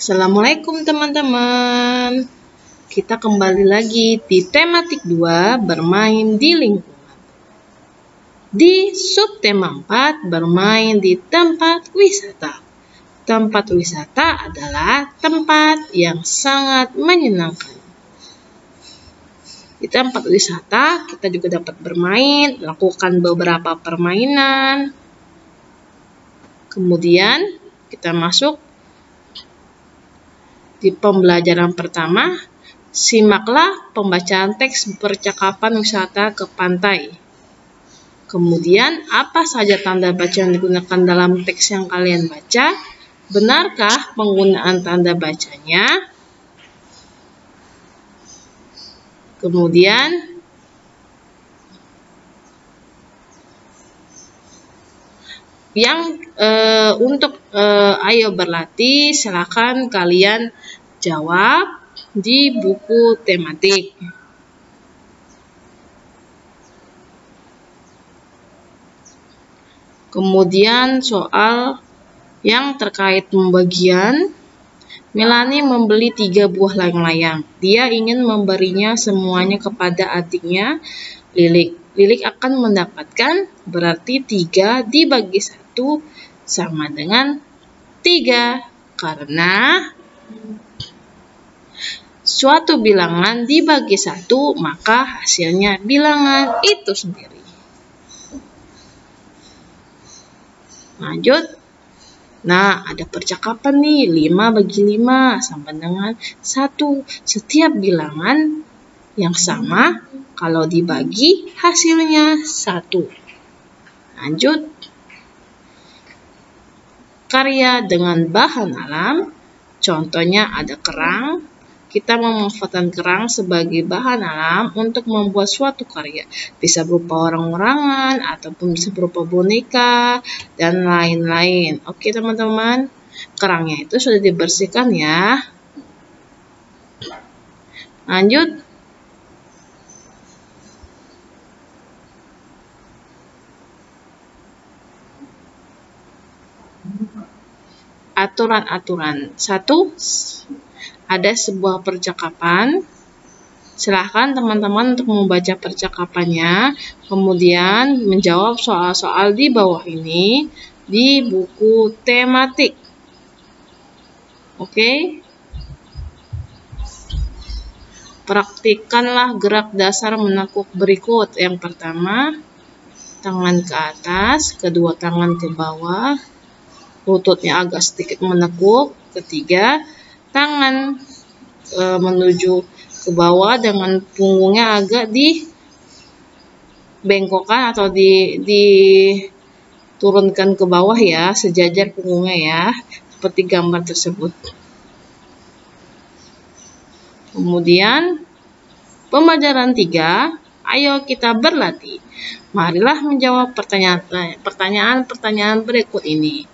Assalamualaikum teman-teman. Kita kembali lagi di tematik 2 bermain di lingkungan. Di subtema 4 bermain di tempat wisata. Tempat wisata adalah tempat yang sangat menyenangkan. Di tempat wisata kita juga dapat bermain, lakukan beberapa permainan. Kemudian kita masuk di pembelajaran pertama, simaklah pembacaan teks percakapan wisata ke pantai. Kemudian, apa saja tanda baca yang digunakan dalam teks yang kalian baca? Benarkah penggunaan tanda bacanya? Kemudian, untuk ayo berlatih, silakan kalian jawab di buku tematik. Kemudian soal yang terkait pembagian, Melanie membeli 3 buah layang-layang. Dia ingin memberinya semuanya kepada adiknya, Lilik. Lilik akan mendapatkan berarti 3 dibagi 1 sama dengan 3. Karena suatu bilangan dibagi 1, maka hasilnya bilangan itu sendiri. Lanjut. Nah, ada percakapan nih, 5 bagi 5 sama dengan 1. Setiap bilangan yang sama, kalau dibagi hasilnya 1. Lanjut. Karya dengan bahan alam, contohnya ada kerang. Kita memanfaatkan kerang sebagai bahan alam untuk membuat suatu karya. Bisa berupa orang-orangan, ataupun bisa berupa boneka, dan lain-lain. Oke teman-teman, kerangnya itu sudah dibersihkan ya. Lanjut. Aturan-aturan. 1. Ada sebuah percakapan. Silahkan teman-teman untuk membaca percakapannya, kemudian menjawab soal-soal di bawah ini di buku tematik. Oke? Praktikkanlah gerak dasar menekuk berikut. Yang pertama, tangan ke atas, kedua tangan ke bawah, lututnya agak sedikit menekuk. Ketiga, tangan menuju ke bawah dengan punggungnya agak dibengkokkan atau diturunkan ke bawah ya, sejajar punggungnya ya, seperti gambar tersebut. Kemudian, pembelajaran 3, ayo kita berlatih. Marilah menjawab pertanyaan-pertanyaan berikut ini.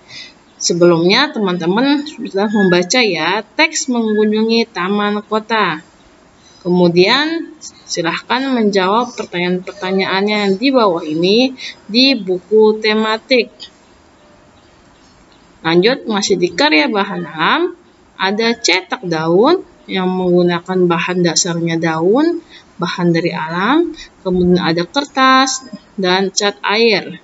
Sebelumnya teman-teman sudah membaca ya teks mengunjungi taman kota. Kemudian silahkan menjawab pertanyaan-pertanyaannya yang di bawah ini di buku tematik. Lanjut, masih di karya bahan alam, ada cetak daun yang menggunakan bahan dasarnya daun, bahan dari alam, kemudian ada kertas dan cat air.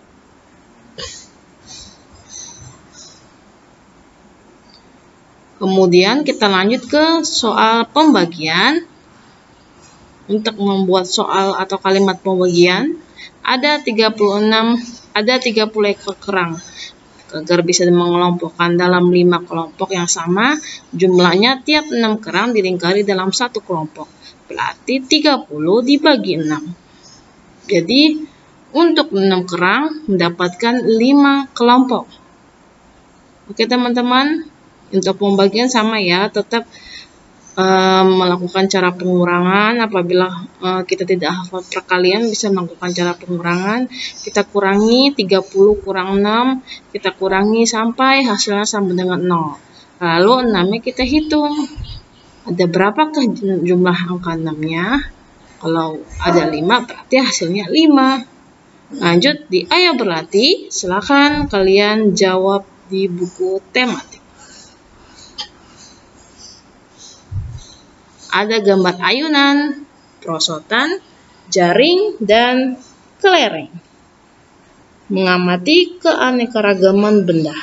Kemudian kita lanjut ke soal pembagian. Untuk membuat soal atau kalimat pembagian, ada 30 ekor kerang. Agar bisa mengelompokkan dalam 5 kelompok yang sama, jumlahnya tiap 6 kerang dilingkari dalam 1 kelompok. Berarti 30 dibagi 6. Jadi, untuk 6 kerang mendapatkan 5 kelompok. Oke teman-teman, untuk pembagian sama ya, tetap melakukan cara pengurangan. Apabila kita tidak hafal perkalian, bisa melakukan cara pengurangan. Kita kurangi 30 kurang 6, kita kurangi sampai hasilnya sama dengan 0. Lalu 6-nya kita hitung. Ada berapakah jumlah angka 6-nya? Kalau ada 5, berarti hasilnya 5. Lanjut di ayo berlatih, silakan kalian jawab di buku tematik. Ada gambar ayunan, perosotan, jaring, dan kelereng. Mengamati keanekaragaman benda.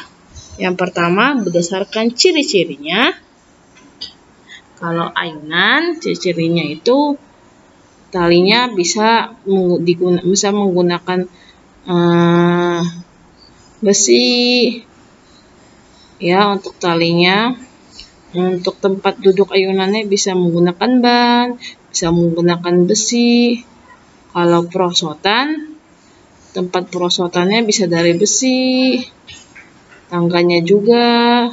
Yang pertama, berdasarkan ciri-cirinya. Kalau ayunan, ciri-cirinya itu talinya bisa menggunakan besi ya untuk talinya. Untuk tempat duduk ayunannya bisa menggunakan ban, bisa menggunakan besi. Kalau perosotan, tempat perosotannya bisa dari besi, tangganya juga,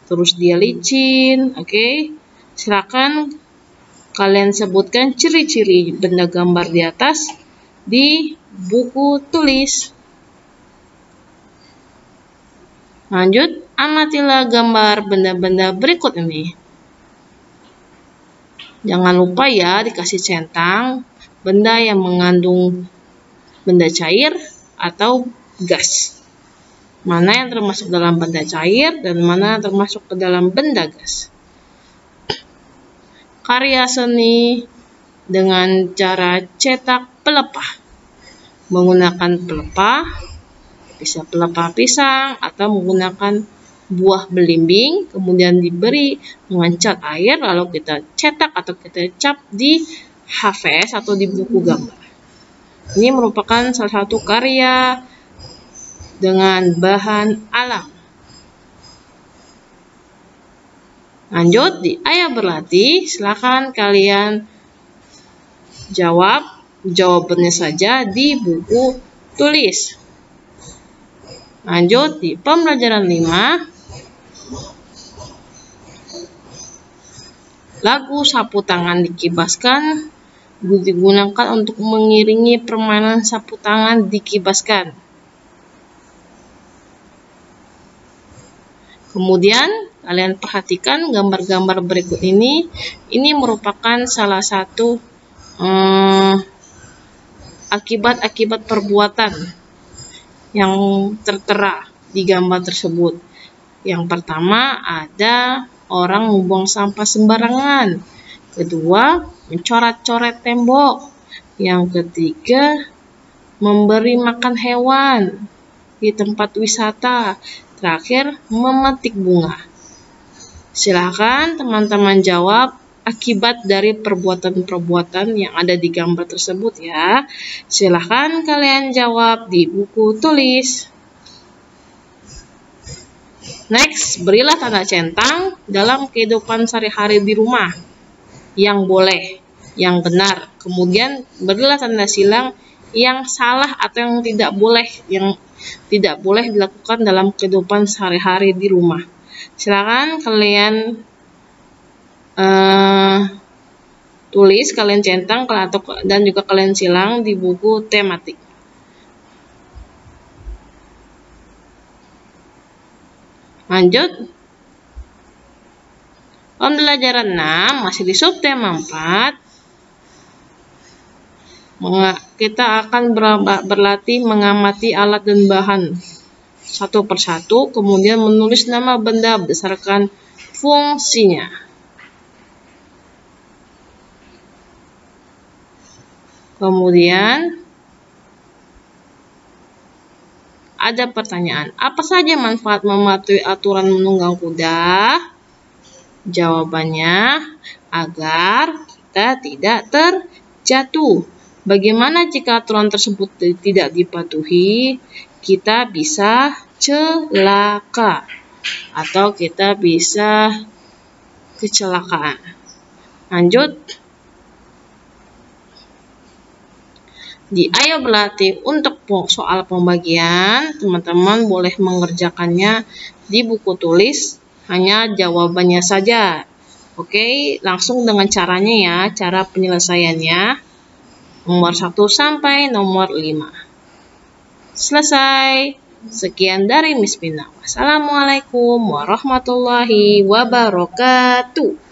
terus dia licin. Oke, silakan kalian sebutkan ciri-ciri benda gambar di atas di buku tulis. Lanjut, amatilah gambar benda-benda berikut ini. Jangan lupa ya dikasih centang benda yang mengandung benda cair atau gas. Mana yang termasuk dalam benda cair dan mana yang termasuk ke dalam benda gas. Karya seni dengan cara cetak pelepah. Menggunakan pelepah, bisa pelepah pisang atau menggunakan buah belimbing, kemudian diberi dengan cat air, lalu kita cetak atau kita cap di HVS atau di buku gambar. Ini merupakan salah satu karya dengan bahan alam. Lanjut, di Ayah Berlatih, silakan kalian jawab jawabannya saja di buku tulis. Lanjut, di pembelajaran 5, lagu sapu tangan dikibaskan digunakan untuk mengiringi permainan sapu tangan dikibaskan. Kemudian kalian perhatikan gambar-gambar berikut ini. Ini merupakan salah satu akibat-akibat perbuatan yang tertera di gambar tersebut. Yang pertama, ada orang membuang sampah sembarangan. Kedua, mencoret-coret tembok. Yang ketiga, memberi makan hewan di tempat wisata. Terakhir, memetik bunga. Silakan teman-teman jawab akibat dari perbuatan-perbuatan yang ada di gambar tersebut ya. Silakan kalian jawab di buku tulis. Next, berilah tanda centang dalam kehidupan sehari-hari di rumah. Yang boleh, yang benar. Kemudian berilah tanda silang yang salah atau yang tidak boleh dilakukan dalam kehidupan sehari-hari di rumah. Silakan kalian tulis, kalian centang dan juga kalian silang di buku tematik. Lanjut, pembelajaran 6 masih di subtema 4. Kita akan berlatih mengamati alat dan bahan satu persatu, kemudian menulis nama benda berdasarkan fungsinya. Kemudian ada pertanyaan, apa saja manfaat mematuhi aturan menunggang kuda? Jawabannya, agar kita tidak terjatuh. Bagaimana jika aturan tersebut tidak dipatuhi? Kita bisa celaka atau kita bisa kecelakaan. Lanjut. Di Ayo Berlatih untuk soal pembagian, teman-teman boleh mengerjakannya di buku tulis, hanya jawabannya saja. Oke, langsung dengan caranya ya, cara penyelesaiannya. Nomor 1 sampai nomor 5. Selesai. Sekian dari Miss Pina. Wassalamualaikum warahmatullahi wabarakatuh.